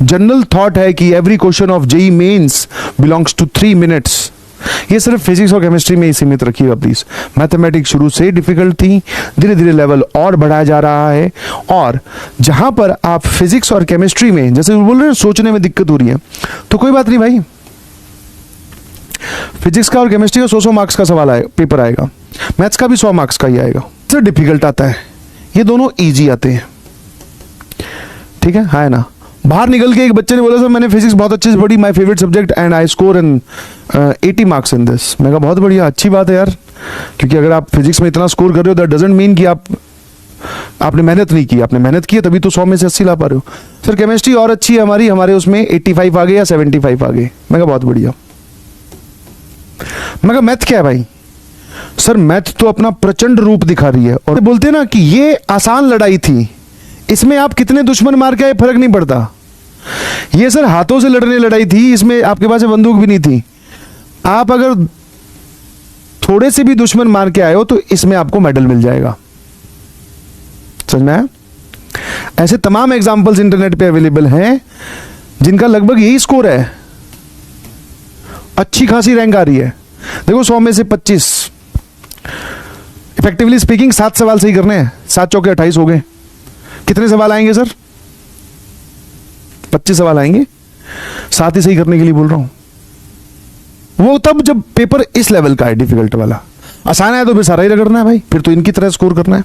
General thought है कि every question of JEE Mains belongs to 3 minutes. ये सिर्फ फिजिक्स और केमिस्ट्री में ही सीमित रखिएगा प्लीज। मैथमेटिक्स शुरू से डिफिकल्ट थी, धीरे धीरे लेवल और बढ़ाया जा रहा है, और जहां पर आप फिजिक्स और केमिस्ट्री में जैसे बोल रहे हैं सोचने में दिक्कत हो रही है, तो कोई बात नहीं भाई, फिजिक्स का और केमिस्ट्री का 100 मार्क्स का सवाल आए, पेपर आएगा, मैथ्स का भी 100 मार्क्स का ही आएगा। सर डिफिकल्ट आता है, ये दोनों इजी आते हैं, ठीक है ना। बाहर निकल के एक बच्चे ने बोला सर मैंने फिजिक्स बहुत अच्छे से पढ़ी, my favourite subject and I score in 80 marks in this. मैं कहा बहुत बढ़िया, अच्छी बात है यार, क्योंकि अगर आप फिजिक्स में इतना स्कोर कर रहे हो दैट डजंट मीन कि आपने मेहनत नहीं की, आपने मेहनत की है तभी तो 100 में से 80 ला पा रहे हो। सर केमिस्ट्री और अच्छी है हमारी, हमारे उसमें 85 आ गए या 75 आ गए। मैं कहा बहुत बढ़िया। मैं कहा मैथ क्या है भाई? सर मैथ तो अपना प्रचंड रूप दिखा रही है, और बोलते हैं ना कि ये आसान लड़ाई थी, इसमें आप कितने दुश्मन मार के आए फर्क नहीं पड़ता। ये सर हाथों से लड़ने लड़ाई थी, इसमें आपके पास बंदूक भी नहीं थी। आप अगर थोड़े से भी दुश्मन मार के आए हो तो इसमें आपको मेडल मिल जाएगा। समझ में आया? ऐसे तमाम एग्जाम्पल्स इंटरनेट पे अवेलेबल हैं जिनका लगभग यही स्कोर है, अच्छी खासी रैंक आ रही है। देखो 100 में से 25, इफेक्टिवली स्पीकिंग 7 सवाल सही करने हैं, 7 चौके 28 हो गए। कितने सवाल आएंगे सर? 25 सवाल आएंगे, 7 ही सही करने के लिए बोल रहा हूं। वो तब जब पेपर इस लेवल का है, डिफिकल्ट वाला। आसान है तो फिर सारा ही रगड़ना है भाई, फिर तो इनकी तरह स्कोर करना है,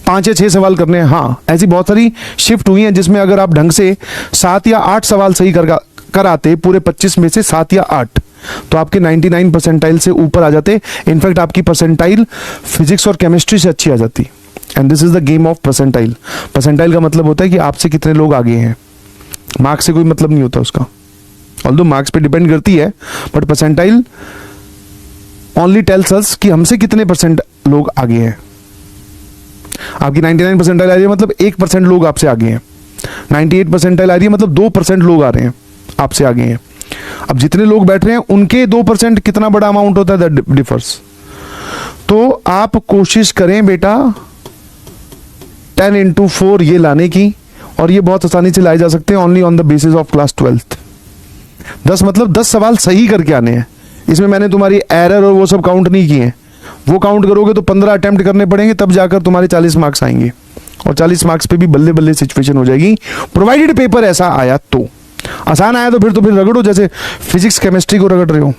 5 या 6 सवाल करने हैं। हाँ ऐसी बहुत सारी शिफ्ट हुई हैं जिसमें अगर आप ढंग से 7 या 8 सवाल सही कर आते, पूरे 25 में से 7 या 8, तो आपके 99 परसेंटाइल से ऊपर आ जाते। इनफैक्ट आपकी परसेंटाइल फिजिक्स और केमिस्ट्री से अच्छी आ जाती। And this is the game of percentile. Percentile का मतलब होता है कि आपसे कितने लोग आगे हैं, मार्क्स से कोई मतलब नहीं होता उसका, ऑल्दो मार्क्स पे डिपेंड करती है, but percentile only tells us कि हमसे कितने परसेंट लोग आगे हैं। आपकी 99 परसेंटाइल आ रही है मतलब 1% लोग आपसे आगे हैं, 98 परसेंटाइल आ रही है मतलब 2% लोग आ रहे हैं आपसे आगे हैं। अब जितने लोग बैठ रहे हैं उनके 2% कितना बड़ा अमाउंट होता है, दैट डिफर्स। तो आप कोशिश करें बेटा 10 into 4 ये लाने की, और ये बहुत आसानी से लाए जा सकते हैं only on the basis of class 12th। 10 मतलब 10 सवाल सही करके आने हैं। इसमें मैंने तुम्हारी एरर और वो सब काउंट नहीं किए हैं, वो काउंट करोगे तो 15 अटेम्प्ट करने पड़ेंगे, तब जाकर तुम्हारे 40 मार्क्स आएंगे, और 40 मार्क्स पे भी बल्ले बल्ले सिचुएशन हो जाएगी, प्रोवाइडेड पेपर ऐसा आया तो। आसान आया तो फिर रगड़ो, जैसे फिजिक्स केमिस्ट्री को रगड़ रहे हो।